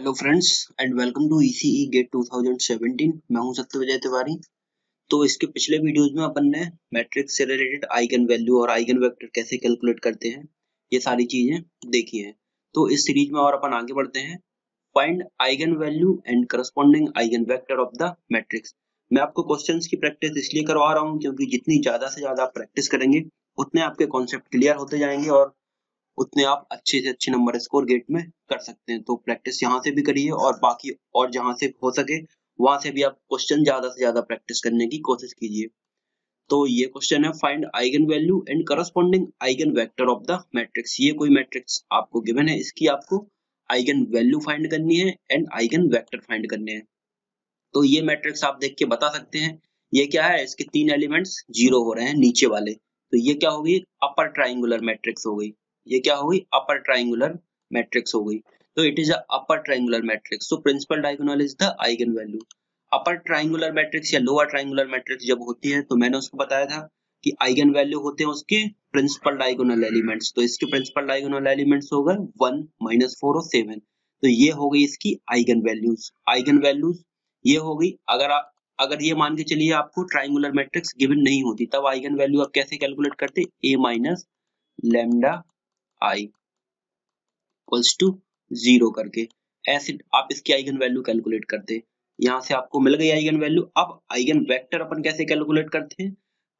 Hello friends and welcome to ECE GATE 2017। मैं हूं सत्यविजय तिवारी। तो इसके पिछले वीडियोस में अपन ने मैट्रिक्स से रिलेटेड आइगन वैल्यू और आइगन वेक्टर कैसे कैलकुलेट करते हैं ये सारी चीजें देखी हैं। तो इस सीरीज में और अपन आगे बढ़ते हैं। Find eigen value and corresponding eigen vector of the matrix. मैं आपको क्वेश्चंस की प्रैक्टिस इसलिए करवा रहा हूँ क्योंकि जितनी ज्यादा से ज्यादा आप प्रैक्टिस करेंगे उतने आपके कॉन्सेप्ट क्लियर होते जाएंगे और उतने आप अच्छे से अच्छे नंबर स्कोर गेट में कर सकते हैं। तो प्रैक्टिस यहाँ से भी करिए और बाकी और जहां से हो सके वहां से भी आप क्वेश्चन ज्यादा से ज्यादा प्रैक्टिस करने की कोशिश कीजिए। तो ये क्वेश्चन है, find eigen value and corresponding eigen vector of the matrix. ये कोई मैट्रिक्स आपको गिवन है, इसकी आपको आइगन वैल्यू फाइंड करनी है एंड आइगन वेक्टर फाइंड करने हैं। तो ये मैट्रिक्स आप देख के बता सकते हैं ये क्या है। इसके तीन एलिमेंट्स जीरो हो रहे हैं नीचे वाले, तो ये क्या होगी, अपर ट्राइंगुलर मैट्रिक्स हो गई। ये क्या होगी, अपर ट्राइंगुलर मैट्रिक्स हो गई। तो it is a upper triangular matrix. So principal diagonal is the eigenvalue. Upper triangular matrix या लोअर ट्राइंगुलर मैट्रिक्स जब होती है तो मैंने उसको बताया था कि आइगन वैल्यू होते हैं उसके प्रिंसिपल डायगोनल एलिमेंट्स। तो इसके प्रिंसिपल डायगोनल एलिमेंट्स हो गए 1, -4 और 7। तो ये हो गई इसकी आइगन वैल्यूज। आइगन वैल्यूज ये हो गई। अगर ये मान के चलिए आपको ट्राइंगुलर मैट्रिक्स गिवन नहीं होती तब आइगन वैल्यू आप कैसे कैलकुलेट करते, a minus lambda I equals to 0 करके ऐसे आप इसकी आइगन वैल्यू कैलकुलेट करते। यहाँ से आपको मिल गई आइगन वैल्यू। अब आइगन वेक्टर अपन कैसे कैलकुलेट करते हैं,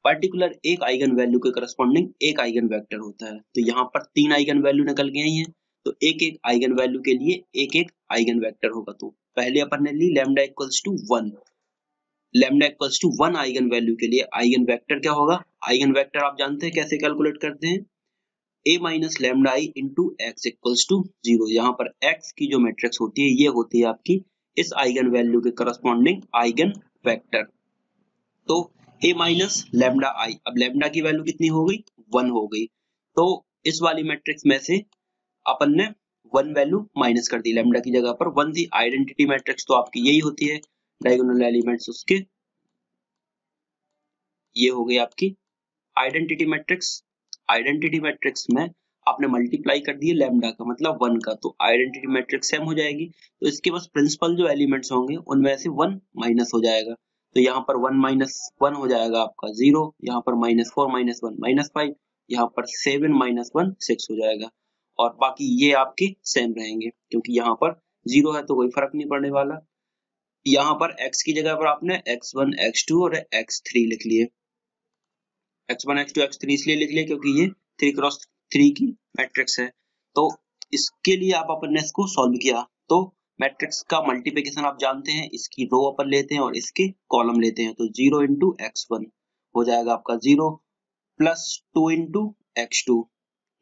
पर्टिकुलर एक आइगन वैल्यू के करस्पॉन्डिंग एक आइगन वेक्टर होता है। तो यहाँ पर तीन आइगन वैल्यू निकल के आई हैं, तो एक एक आइगन वैल्यू के लिए एक एक आइगन वेक्टर होगा। तो पहले अपन ने ली lambda equals to 1। Lambda equals to 1 eigenvalue के लिए आइगन वेक्टर क्या होगा, आइगन वेक्टर आप जानते हैं कैसे कैलकुलेट करते हैं, a minus lambda I into x equals to 0। यहाँ पर x की जो मैट्रिक्स होती है ये होती है आपकी इस आइगन वैल्यू के करस्पॉन्डिंग आइगन वेक्टर। तो a माइनस लैम्डा आई, अब लैम्डा की वैल्यू कितनी हो गई, 1 हो गई। तो इस वाली मैट्रिक्स में से अपन ने 1 वैल्यू माइनस कर दी, लैम्डा की जगह पर 1 थी। आइडेंटिटी मैट्रिक्स तो आपकी यही होती है, डायगोनल एलिमेंट्स उसके ये हो गई आपकी आइडेंटिटी मैट्रिक्स। आइडेंटिटी मैट्रिक्स में आपने मल्टीप्लाई कर दिए लैम्डा का मतलब 1 का, तो आइडेंटिटी मैट्रिक्स सेम हो जाएगी। तो इसके पास प्रिंसिपल जो एलिमेंट्स होंगे उनमें से 1 माइनस हो जाएगा। तो यहाँ पर 1 माइनस 1 हो जाएगा आपका 0, यहाँ पर -4 माइनस 1 -5, यहाँ पर 7 माइनस 1 6 हो जाएगा। और बाकी ये आपके सेम रहेंगे क्योंकि यहाँ पर 0 है तो कोई फर्क नहीं पड़ने वाला। यहाँ पर x की जगह पर आपने x1 x2 और x3 लिख लिए। x1 x2 x3 इसलिए लिख लिया क्योंकि ये 3x3 की मैट्रिक्स है। तो इसके लिए आप अपन ने इसको सॉल्व किया तो मैट्रिक्स का मल्टीप्लिकेशन आप जानते हैं, इसकी रो अपन लेते हैं और इसके कॉलम लेते हैं। तो 0 इंटू x1 हो जाएगा आपका 0 प्लस 2 इंटू x2,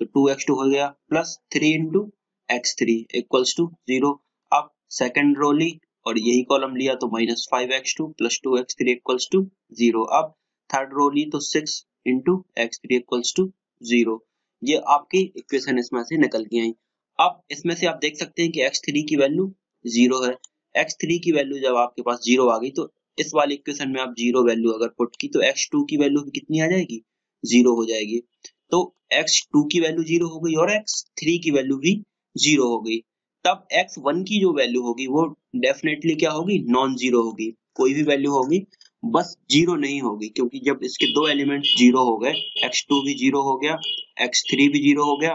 तो 2x2 हो गया plus 3 into x3 equals to 0। अब सेकेंड रो ली और यही कॉलम लिया तो -5x2 plus 2x3 equals to 0। अब थर्ड रो ली तो 6 इंटू x3 इक्वल्स टू 0। ये आपकी इक्वेशन इसमें से निकल के आई। अब इसमें से आप देख सकते हैं कि x3 की वैल्यू 0 है। x3 की वैल्यू जब आपके पास 0 आ गई तो इस वाली इक्वेशन में आप 0 वैल्यू अगर पुट की तो x2 की वैल्यू कितनी आ जाएगी, 0 हो जाएगी। तो x2 की वैल्यू 0 हो गई और x3 की वैल्यू भी 0 हो गई। तब x1 की जो वैल्यू होगी वो डेफिनेटली क्या होगी, नॉन जीरो होगी। कोई भी वैल्यू होगी बस 0 नहीं होगी, क्योंकि जब इसके दो एलिमेंट 0 हो गए, x2 भी 0 हो गया, x3 भी 0 हो गया,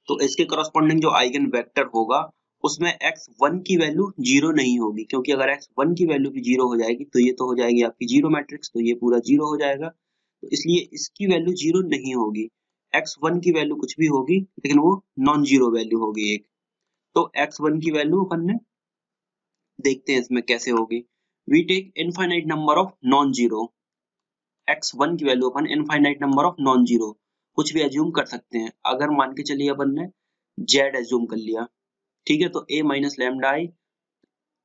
तो इसके करस्पॉन्डिंग जो आइगन वेक्टर होगा उसमें x1 की वैल्यू 0 नहीं होगी, क्योंकि अगर x1 की वैल्यू भी 0 हो जाएगी तो ये तो हो जाएगी आपकी 0 मैट्रिक्स, तो ये पूरा 0 हो जाएगा। तो इसलिए इसकी वैल्यू 0 नहीं होगी। x1 की वैल्यू कुछ भी होगी लेकिन वो नॉन जीरो वैल्यू होगी एक। तो x1 की वैल्यू अपन ने देखते हैं इसमें कैसे होगी। We take infinite number of non zero. x1 की वैल्यू अपन infinite number of non zero कुछ भी एज्यूम कर सकते हैं। अगर मान के चलिए अपन ने z एज्यूम कर लिया, ठीक है, तो a minus lambda I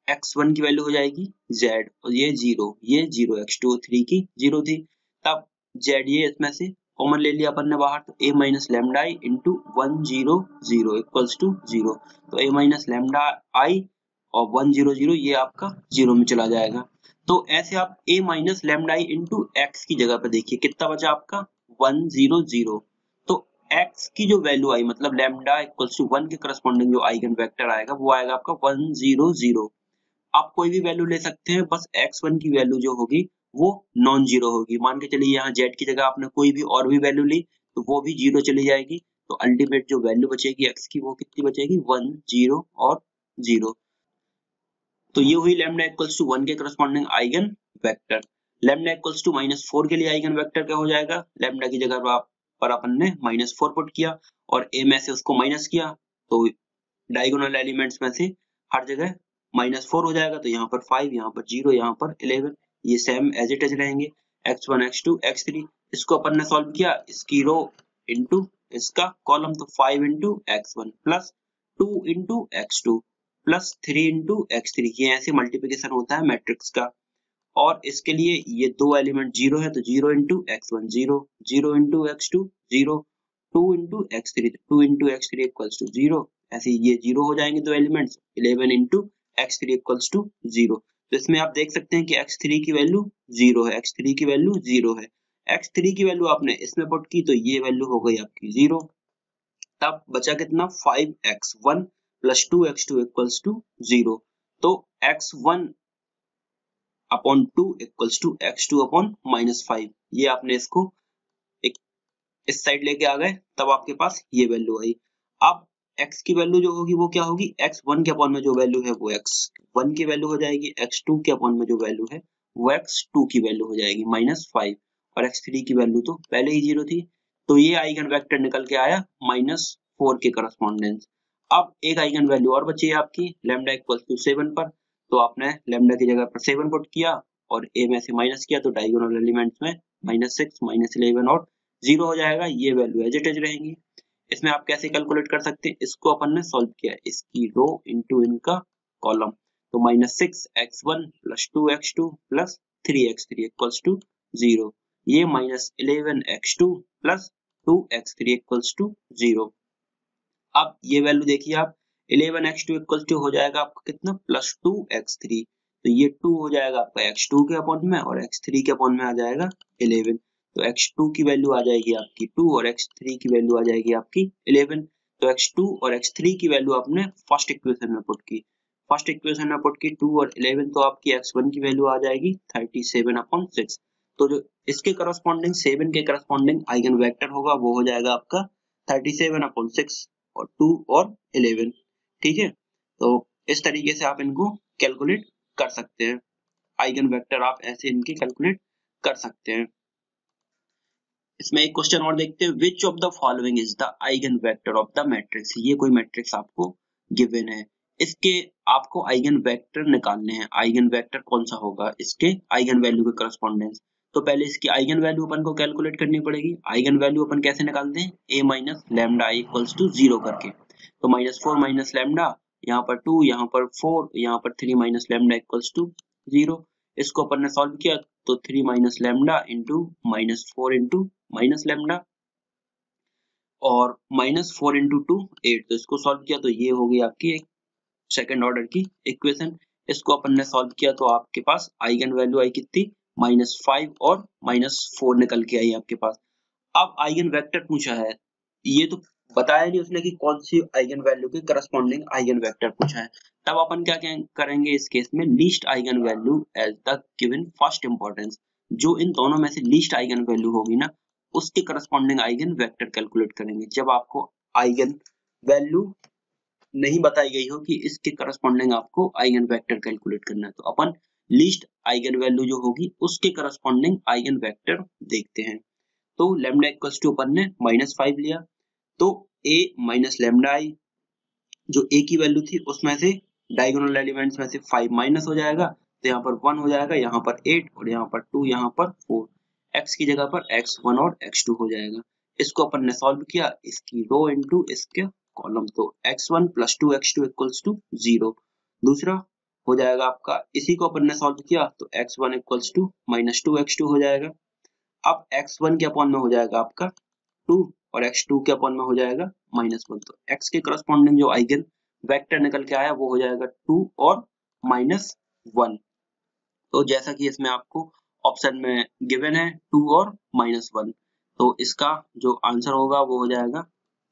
x1 की वैल्यू हो जाएगी z और ये 0 x2 3 की 0 थी। तब z ये इसमें से कॉमन ले लिया अपन ने बाहर, तो a minus lambda I into 1 0 0 equals to 0। तो a माइनस लैम्डा आई और 1 0 0 ये आपका 0 में चला जाएगा। तो ऐसे आप a minus lambda I into x की जगह पे देखिए कितना बचा आपका 1 0 0। तो x की जो वैल्यू आई मतलब लैम्डा इक्वल्स टू 1 के करस्पॉन्डिंग जो आइगन वेक्टर आएगा वो आएगा आपका 1 0 0। आप कोई भी वैल्यू ले सकते हैं, बस x1 की वैल्यू जो होगी वो नॉन जीरो होगी। मान के चलिए यहाँ z की जगह आपने कोई भी और भी वैल्यू ली तो वो भी जीरो चली जाएगी, तो अल्टीमेट जो वैल्यू बचेगी x की वो कितनी बचेगी 1 0 और 0। तो ये हुई लैम्डा इक्वल्स टू 1 के corresponding eigenvector. Lambda equals to -4 के लिए आइगन वेक्टर क्या हो जाएगा, लैम्डा की जगह पर अपन ने -4 पुट किया और a में से उसको माइनस किया, तो डायगोनल एलिमेंट्स में से हर जगह -4 हो जाएगा, तो यहाँ पर 5, यहाँ पर 0, यहाँ पर 11, ये सेम एज इट इज रहेंगे। x1 x2 x3 इसको अपन ने सॉल्व किया, इसकी रो इनटू इसका कॉलम, तो 5 into x1 plus 2 into x2 plus 3 into x3, ये ऐसे मल्टीप्लिकेशन होता है मैट्रिक्स का। और इसके लिए ये दो एलिमेंट जीरो है तो 0 into x1 0, 0 into x2 0, 2 into x3, 2 into x3 equals to 0, ऐसे ये जीरो हो जाएंगे दो elements. 11 into x3 equals to 0। तो इसमें आप देख सकते हैं कि x3 की वैल्यू 0 है, x3 की वैल्यू 0 है। x3 की वैल्यू आपने इसमें पुट की तो ये वैल्यू हो गई आपकी 0। तब बचा कितना 5x1 plus 2x2 equals to 0। तो x1 upon 2 equals to x2 upon -5, ये आपने इसको एक इस साइड लेके आ गए, तब आपके पास ये वैल्यू आई। अब x की वैल्यू जो होगी वो क्या होगी, x1 के अपॉन में जो वैल्यू है वो x1 की वैल्यू हो जाएगी, x2 के अपॉन में जो वैल्यू है वो x2 की वैल्यू हो जाएगी -5, और x3 की वैल्यू तो पहले ही 0 थी, तो ये आइगन वेक्टर निकल के आया -4 के करस्पॉन्डेंस। अब एक आइगन वैल्यू और बची है आपकी लैम्डा इक्वल टू 7 पर, तो आपने लैम्डा की जगह पर 7 पुट किया और a में से माइनस किया, तो डायगोनल एलिमेंट्स में -6 -11 और 0 हो जाएगा, ये वैल्यू एज इट इज रहेंगी। इसमें आप कैसे कैलकुलेट कर सकते हैं, इसको अपन ने सॉल्व किया, इसकी रो इनटू इनका कॉलम, तो -6x1 plus 2x2 plus 3x3 equals to 0, ये -11x2 plus 2x3 equals to 0। अब ये वैल्यू देखिए आप, 11x2 इक्वल टू हो जाएगा आपका कितना +2x3, तो ये 2 हो जाएगा आपका x2 के अपॉन में और x3 के अपॉन में आ जाएगा 11, तो x2 की वैल्यू आ जाएगी आपकी 2 और x3 की वैल्यू आ जाएगी आपकी 11। तो x2 और x3 की वैल्यू आपने फर्स्ट इक्वेशन में पुट की, फर्स्ट इक्वेशन में पुट की 2 और 11, तो आपकी x1 की वैल्यू आ जाएगी 37/6। तो जो इसके करस्पॉन्डिंग 7 के करस्पॉन्डिंग आइगन वेक्टर होगा वो हो जाएगा आपका 37/6 और 2 और 11। ठीक है, तो इस तरीके से आप इनको कैलकुलेट कर सकते हैं, आइगन वेक्टर आप ऐसे इनके कैलकुलेट कर सकते हैं। इसमें एक क्वेश्चन और देखते हैं, which of the following is the eigen vector of the matrix. ये कोई मैट्रिक्स आपको गिवन है, इसके आपको आइगन वेक्टर निकालने हैं, आइगन वेक्टर कौन सा होगा इसके आइगन वैल्यू के करस्पॉन्डेंस। तो पहले इसकी आइगन वैल्यू अपन को कैलकुलेट करनी पड़ेगी। आइगन वैल्यू अपन कैसे निकालते हैं, a minus lambda equals to 0 करके, तो -4 माइनस लैम्डा, यहाँ पर 2, यहाँ पर 4, यहाँ पर 3 माइनस लैम्डा इक्वल्स टू 0। इसको अपन ने सॉल्व किया तो 3 minus lambda into -4 into minus lambda और -4 इंटू 2 8, तो इसको सॉल्व किया तो ये हो गई आपकी एक सेकंड ऑर्डर की इक्वेशन। इसको अपन ने सॉल्व किया तो आपके पास आइगन वैल्यू आई कितनी -5 और -4 निकल के आई आपके पास। अब आइगन वेक्टर पूछा है, ये तो बताया नहीं उसने कि कौन सी आइगन वैल्यू के करस्पॉन्डिंग आइगन वेक्टर पूछा है, तब अपन क्या करेंगे इस केस में, least eigenvalue as the given first importance, जो इन दोनों में से लीस्ट आइगन वैल्यू होगी ना उसके करस्पॉन्डिंग आइगन वेक्टर कैलकुलेट करेंगे। जब आपको आइगन वैल्यू नहीं बताई गई हो कि इसके करस्पॉन्डिंग आपको आइगन वेक्टर कैलकुलेट करना है, तो अपन लीस्ट आइगन वैल्यू जो होगी उसके करस्पॉन्डिंग आइगन वेक्टर देखते हैं। तो लैम्डा इक्वल्स टू अपन ने -5 लिया, तो a माइनस लैम्डा आई, जो a की वैल्यू थी उसमें से डायगोनल एलिमेंट्स में से 5 माइनस हो जाएगा, तो यहाँ पर 1 हो जाएगा, यहाँ पर 8 और यहाँ पर 2, यहाँ पर 4, x की जगह पर x1 और x2 हो जाएगा। इसको अपन ने सॉल्व किया, इसकी रो इनटू इसके कॉलम, तो x1 plus 2x2 equals to 0। दूसरा हो जाएगा आपका, इसी को अपन ने सॉल्व किया तो x1 इक्वल्स टू -2x2 हो जाएगा। अब x1 के अपॉन में हो जाएगा आपका 2 और x2 के अपॉन में हो जाएगा -1, तो x के करस्पॉन्डिंग जो आइगन वेक्टर निकल के आया वो हो जाएगा 2 और -1। तो जैसा कि इसमें आपको ऑप्शन में गिवन है 2 और -1, तो इसका जो आंसर होगा वो हो जाएगा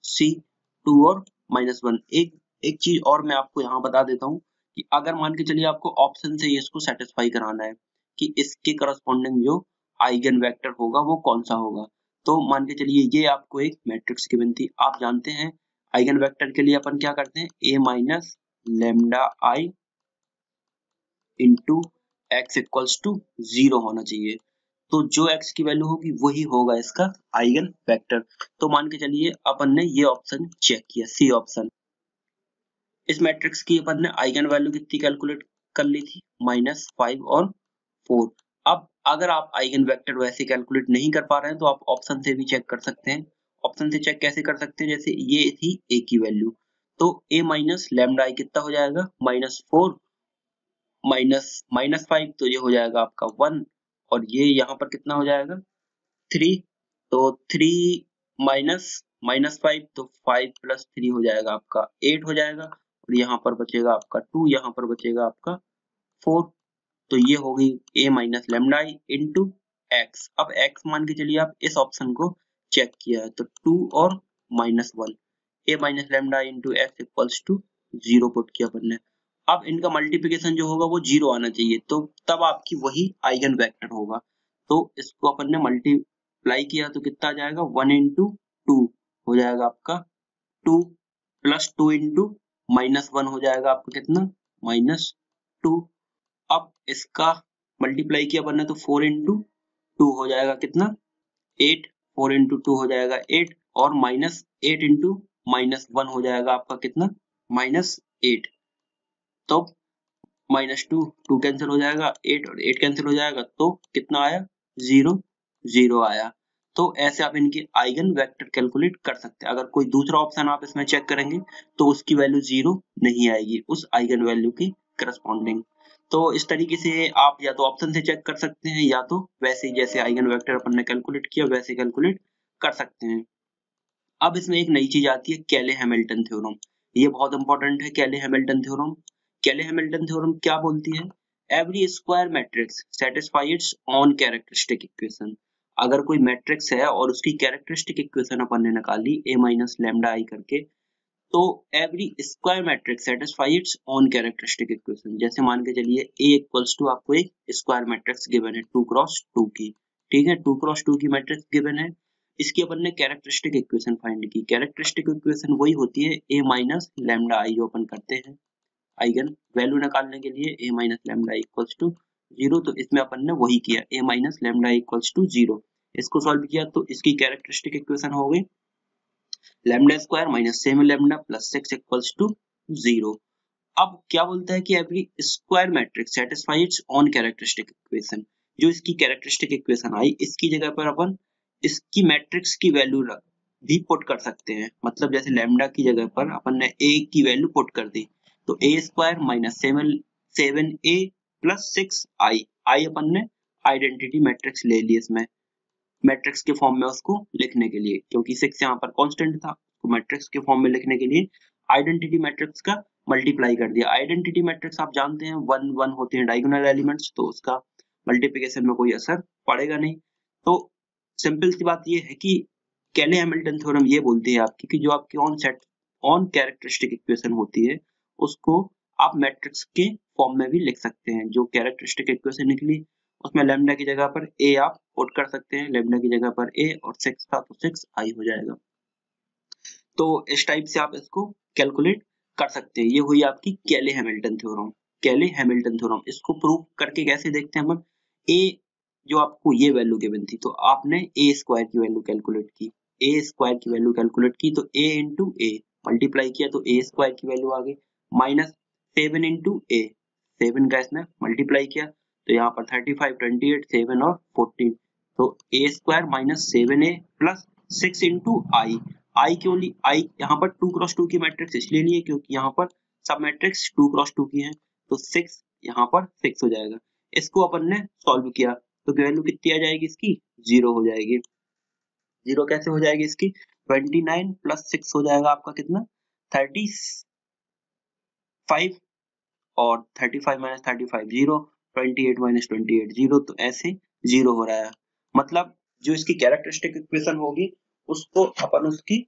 सी, 2 और -1। एक चीज और मैं आपको यहाँ बता देता हूँ कि अगर मान के चलिए आपको ऑप्शन से इसको सेटिस्फाई कराना है कि इसके करस्पॉन्डिंग जो आइगन वेक्टर होगा वो कौन सा होगा, तो मान के चलिए ये आपको एक मैट्रिक्स गिवन थी। आप जानते हैं आइगन वेक्टर के लिए अपन क्या करते हैं, a minus lambda I into x equals to 0 होना चाहिए। तो जो x की वैल्यू होगी वही होगा इसका आइगन वेक्टर। तो मान के चलिए अपन ने ये ऑप्शन चेक किया, सी ऑप्शन। इस मैट्रिक्स की अपन ने आइगन वैल्यू कितनी कैलकुलेट कर ली थी, -5 और 4। अब अगर आप आइगन वेक्टर वैसे कैलकुलेट नहीं कर पा रहे हैं तो आप ऑप्शन से भी चेक कर सकते हैं। ऑप्शन से चेक कैसे कर सकते हैं, जैसे ये थी a की वैल्यू, तो a माइनस लेमडा आई कितना हो जाएगा, -4 -5, तो ये हो जाएगा आपका 1, और ये यहाँ पर कितना हो जाएगा 3, तो 3 माइनस -5, तो 5 प्लस 3 हो जाएगा आपका 8 हो जाएगा, और यहाँ पर बचेगा आपका 2, यहाँ पर बचेगा आपका 4। तो ये हो गई a minus lambda I into x. अब x मान के चलिए आप इस ऑप्शन को चेक किया है, तो 2 और -1, a minus lambda I into x equals to 0 put किया अपन ने। अब इनका मल्टीप्लिकेशन जो होगा वो 0 आना चाहिए, तो तब आपकी वही आइगन वेक्टर होगा। तो इसको अपन ने मल्टीप्लाई किया तो कितना आ जाएगा, 1 इंटू 2 हो जाएगा आपका 2, प्लस 2 इंटू -1 हो जाएगा आपका कितना, -2। अब इसका मल्टीप्लाई किया अपन ने तो 4 इंटू 2 हो जाएगा कितना, 8, 4 इंटू 2 हो जाएगा 8, और -8 इंटू -1 हो जाएगा आपका कितना, -8। तो -2, 2 कैंसिल हो जाएगा, 8 और 8 कैंसिल हो जाएगा, तो कितना आया, 0, 0 आया। तो ऐसे आप इनकी आइगन वेक्टर कैलकुलेट कर सकते हैं। अगर कोई दूसरा ऑप्शन आप इसमें चेक करेंगे तो उसकी वैल्यू 0 नहीं आएगी उस आइगन वैल्यू की करस्पॉन्डिंग। तो इस तरीके से आप या तो ऑप्शन से चेक कर सकते हैं, या तो वैसे ही जैसे आइगन वेक्टर अपन ने कैलकुलेट किया वैसे कैलकुलेट कर सकते हैं। अब इसमें एक नई चीज आती है, केले हैमिल्टन थ्योरम। ये बहुत इंपॉर्टेंट है, केले हैमिल्टन थ्योरम। केले हैमिल्टन थ्योरम क्या बोलती है, every square matrix satisfy its own characteristic equation. अगर कोई मैट्रिक्स है और उसकी कैरेक्टरिस्टिक इक्वेशन अपन ने निकाली a माइनस लेमडा आई करके, तो every square matrix satisfy its own characteristic equation. जैसे मान के चलिए a इक्वल्स टू आपको एक स्क्वायर मैट्रिक्स गिवन है 2 क्रॉस 2 की, ठीक है, 2 क्रॉस 2 की मैट्रिक्स गिवन है। इसकी अपन ने कैरेक्टरिस्टिक इक्वेशन फाइंड की। कैरेक्टरिस्टिक इक्वेशन वही होती है a माइनस लेमडा आई, जो अपन करते हैं आइगन वैल्यू निकालने के लिए, a minus lambda equals to 0। तो इसमें अपन ने वही किया, a minus lambda equals to 0। इसको सॉल्व किया तो इसकी कैरेक्टरिस्टिक इक्वेशन हो गई lambda square minus 7 lambda plus 6 equals to 0। अब क्या बोलता है कि every square matrix satisfy its own characteristic equation. जो इसकी कैरेक्टरिस्टिक इक्वेशन आई, इसकी जगह पर अपन इसकी मैट्रिक्स की वैल्यू भी पुट कर सकते हैं। मतलब जैसे लेमडा की जगह पर अपन ने a की वैल्यू पुट कर दी, तो a square minus 7a plus 6i, आई अपन ने आइडेंटिटी मैट्रिक्स ले ली इसमें मैट्रिक्स के फॉर्म में उसको लिखने के लिए, क्योंकि 6 यहाँ पर कांस्टेंट था, तो मैट्रिक्स के फॉर्म में लिखने के लिए आइडेंटिटी मैट्रिक्स का मल्टीप्लाई कर दिया। आइडेंटिटी मैट्रिक्स आप जानते हैं 1 1 होते हैं डायगोनल एलिमेंट्स, तो उसका मल्टीप्लिकेशन में कोई असर पड़ेगा नहीं। तो सिंपल सी बात ये है कि केले हैमिल्टन थ्योरम ये बोलती है आपकी कि जो आपकी ऑन कैरेक्टरिस्टिक इक्वेशन होती है उसको आप मैट्रिक्स के फॉर्म में भी लिख सकते हैं। जो कैरेक्टरिस्टिक इक्वेशन निकली उसमें लेमडा की जगह पर a आप पुट कर सकते हैं, लेमडा की जगह पर a और 6 था तो 6i हो जाएगा। तो इस टाइप से आप इसको कैलकुलेट कर सकते हैं। ये हुई आपकी केले हैमिल्टन थ्योरम। केले हैमिल्टन थ्योरम इसको प्रूव करके कैसे देखते हैं अपन, a जो आपको ये वैल्यू गिवन थी तो आपने a स्क्वायर की वैल्यू कैलकुलेट की, a स्क्वायर की वैल्यू कैलकुलेट की तो a इंटू a मल्टीप्लाई किया तो a स्क्वायर की वैल्यू आ गई, माइनस 7 इंटू a, 7 का इसमें मल्टीप्लाई किया तो यहाँ पर 35, 28, 7 और 14, तो a square minus 7a plus 6 into I क्यों ली, आई यहाँ पर 2 क्रॉस 2 की मैट्रिक्स इसलिए ली है क्योंकि यहाँ पर सब मैट्रिक्स 2 क्रॉस 2 की है, तो 6 यहाँ पर 6 हो जाएगा। इसको अपन ने सॉल्व किया तो वैल्यू कितनी आ जाएगी इसकी, 0 हो जाएगी। 0 कैसे हो जाएगी इसकी, 29 प्लस 6 हो जाएगा आपका कितना, 35, और 35 माइनस 35 0, 28 माइनस 28 0, तो ऐसे 0 हो रहा है। मतलब जो इसकी कैरेक्टरिस्टिक इक्वेशन होगी उसको अपन उसकी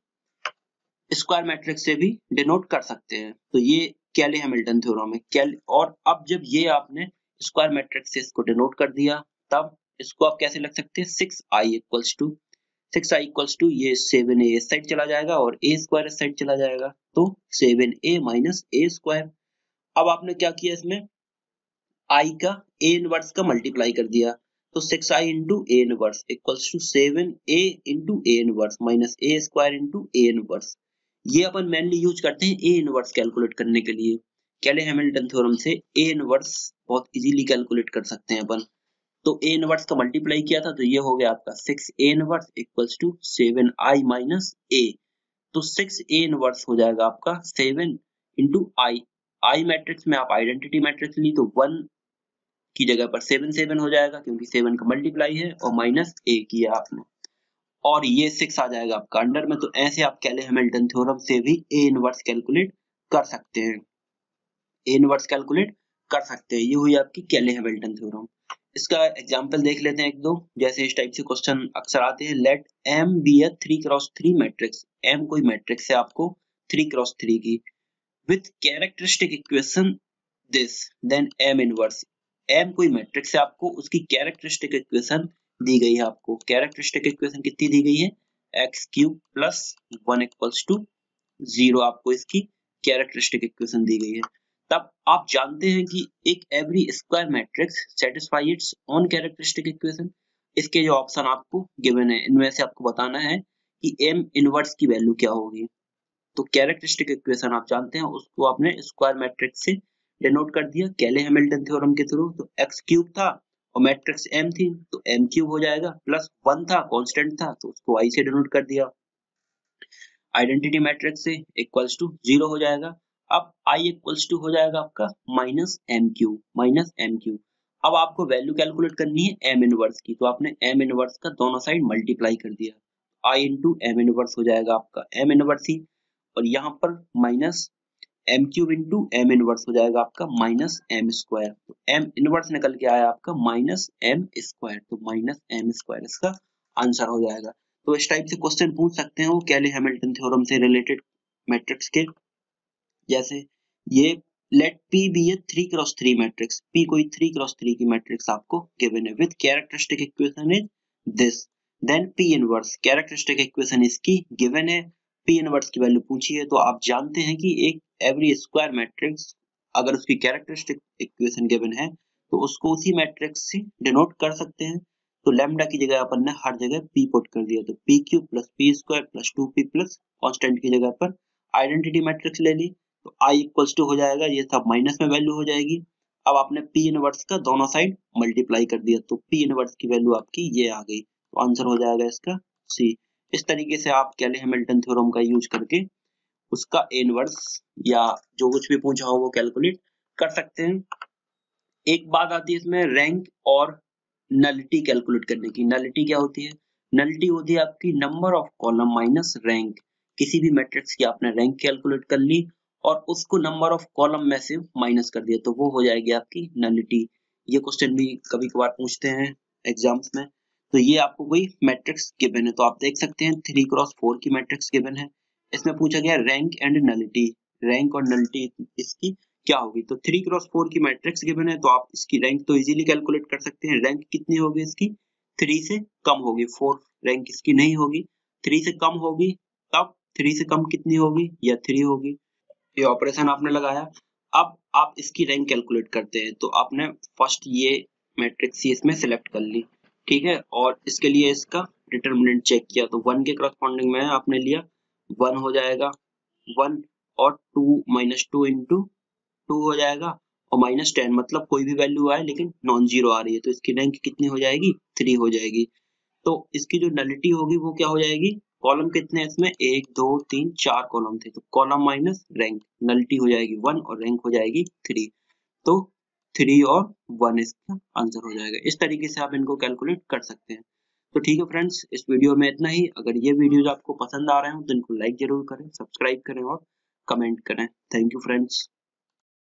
स्क्वायर मैट्रिक्स से भी डिनोट कर सकते हैं। तो ये कैले हैमिल्टन थ्योरम है। और अब जब ये आपने स्क्वायर मैट्रिक्स से इसको डिनोट कर दिया, तब इसको आप कैसे लिख सकते हैं, 6i इक्वल्स टू ये 7a इस साइड चला जाएगा और a स्क्वायर इस साइड चला जाएगा, तो 7a माइनस a स्क्वायर। अब आपने क्या किया, इसमें i का a इनवर्स का मल्टीप्लाई कर दिया, तो 6i into a inverse equals to 7a into a inverse minus a square into a inverse. ये अपन मेनली यूज करते हैं a इनवर्स कैलकुलेट करने के लिए। कैले हैमिल्टन थ्योरम से a इनवर्स बहुत इजीली कैलकुलेट कर सकते हैं अपन। तो a इनवर्स का मल्टीप्लाई किया था, तो ये हो गया आपका 6a inverse equals to 7i minus a। तो 6a इनवर्स हो जाएगा आपका 7 इंटू i मैट्रिक्स में आप आइडेंटिटी मैट्रिक्स ली तो 1 की जगह पर 7 हो जाएगा क्योंकि 7 का मल्टीप्लाई है, और माइनस a किया आपने, और ये 6 आ जाएगा आपका अंडर में। तो ऐसे आप कैले हैमिल्टन थ्योरम से भी a इनवर्स कैलकुलेट कर सकते हैं, ये हुई आपकी कैले हैमिल्टन थ्योरम। इसका एग्जांपल देख लेते हैं एक दो। जैसे इस टाइप से क्वेश्चन अक्सर आते हैं, let M be a 3x3 matrix. M कोई मैट्रिक्स है आपको 3x3 की, with characteristic equation this, then M inverse. M कोई मैट्रिक्स है आपको, उसकी कैरेक्टरिस्टिक इक्वेशन दी गई है आपको। कैरेक्टरिस्टिक इक्वेशन कितनी दी गई है, x³ प्लस 1 इक्वल्स टू 0 आपको इसकी कैरेक्टरिस्टिक इक्वेशन दी गई है। तब आप जानते हैं कि एक every square matrix satisfy its own characteristic equation. इसके जो ऑप्शन आपको गिवन है, इनमें से आपको बताना है कि m इनवर्स की वैल्यू क्या होगी। तो कैरेक्टरिस्टिक इक्वेशन आप जानते हैं, उसको आपने स्क्वायर मैट्रिक्स से डिनोट कर दिया कैले हैमिल्टन थ्योरम के थ्रू। तो x³ था और मैट्रिक्स m थी, तो m³ हो जाएगा, प्लस 1 था कांस्टेंट था तो उसको i से डिनोट कर दिया आइडेंटिटी मैट्रिक्स से, इक्वल्स टू 0 हो जाएगा। अब i इक्वल्स टू हो जाएगा आपका माइनस m³। अब आपको वैल्यू कैलकुलेट करनी है m इनवर्स की, तो आपने m इनवर्स का दोनों साइड मल्टीप्लाई कर दिया, i इंटू m इनवर्स हो जाएगा आपका m इनवर्स ही, और यहाँ पर minus m³ into m inverse हो जाएगा आपका माइनस m स्क्वायर। तो m इनवर्स निकल के आया आपका माइनस m स्क्वायर, तो माइनस m स्क्वायर इसका आंसर हो जाएगा। तो इस टाइप से क्वेश्चन पूछ सकते हैं वो कैले हैमिल्टन थ्योरम से रिलेटेड मैट्रिक्स के। जैसे ये let P be a 3x3 matrix, P कोई 3x3 की मैट्रिक्स आपको गिवन है, with characteristic equation is this, then P inverse characteristic equation इसकी गिवन है, P इनवर्स की वैल्यू पूछी है। तो आप जानते हैं कि एक एवरी स्क्वायर मैट्रिक्स अगर उसकी कैरेक्टरिस्टिक इक्वेशन गिवन है तो उसको उसी मैट्रिक्स से डिनोट कर सकते हैं। तो लैम्डा की जगह अपन ने हर जगह p पुट कर दिया, तो p³ plus p square plus 2p plus constant की जगह पर आइडेंटिटी मैट्रिक्स ले ली, तो i इक्वल्स टू हो जाएगा, ये सब माइनस में वैल्यू हो जाएगी। अब आपने p इनवर्स का दोनों साइड मल्टीप्लाई कर दिया, तो p इनवर्स की वैल्यू आपकी ये आ गई, तो आंसर हो जाएगा इसका c। इस तरीके से आप कैले हैमिल्टन थ्योरम का यूज करके उसका इनवर्स या जो कुछ भी पूछा हो वो कैलकुलेट कर सकते हैं। एक बात आती है इसमें रैंक और नलिटी कैलकुलेट करने की। नलिटी क्या होती है, नलिटी होती है आपकी number of column minus rank. किसी भी मैट्रिक्स की आपने रैंक कैलकुलेट कर ली और उसको नंबर ऑफ कॉलम में से माइनस कर दिया, तो वो हो जाएगी आपकी नलिटी। ये क्वेश्चन भी कभी कभार पूछते हैं एग्जाम्स में। तो ये आपको कोई मैट्रिक्स गिवन है, तो आप देख सकते हैं 3x4 की मैट्रिक्स गिवन है, इसमें पूछा गया रैंक एंड नलिटी, रैंक और नलिटी इसकी क्या होगी। तो 3x4 की मैट्रिक्स गिवन है, तो आप इसकी रैंक तो इजीली कैलकुलेट कर सकते हैं। रैंक कितनी होगी इसकी, 3 से कम होगी, 4 रैंक इसकी नहीं होगी, 3 से कम होगी। तब 3 से कम कितनी होगी, या 3 होगी। ये ऑपरेशन आपने लगाया। अब आप इसकी रैंक कैलकुलेट करते हैं, तो आपने फर्स्ट ये मैट्रिक्स ही इसमें सिलेक्ट कर ली, ठीक है, और इसके लिए इसका डिटरमिनेंट चेक किया, तो 1 के करस्पॉन्डिंग में आपने लिया 1 हो जाएगा 1, और 2 माइनस 2 इंटू 2 हो जाएगा, और माइनस 10 मतलब कोई भी वैल्यू आए लेकिन नॉन जीरो आ रही है, तो इसकी रैंक कितनी हो जाएगी, 3 हो जाएगी। तो इसकी जो नलिटी होगी वो क्या हो जाएगी, कॉलम कितने हैं इसमें, 1 2 3 4 कॉलम थे, तो कॉलम माइनस रैंक, नलिटी हो जाएगी 1 और रैंक हो जाएगी 3। तो 3 और 1 इसका आंसर हो जाएगा। इस तरीके से आप इनको कैलकुलेट कर सकते हैं। तो ठीक है फ्रेंड्स, इस वीडियो में इतना ही। अगर ये वीडियोज आपको पसंद आ रहे हो तो इनको लाइक जरूर करें, सब्सक्राइब करें और कमेंट करें। Thank you friends.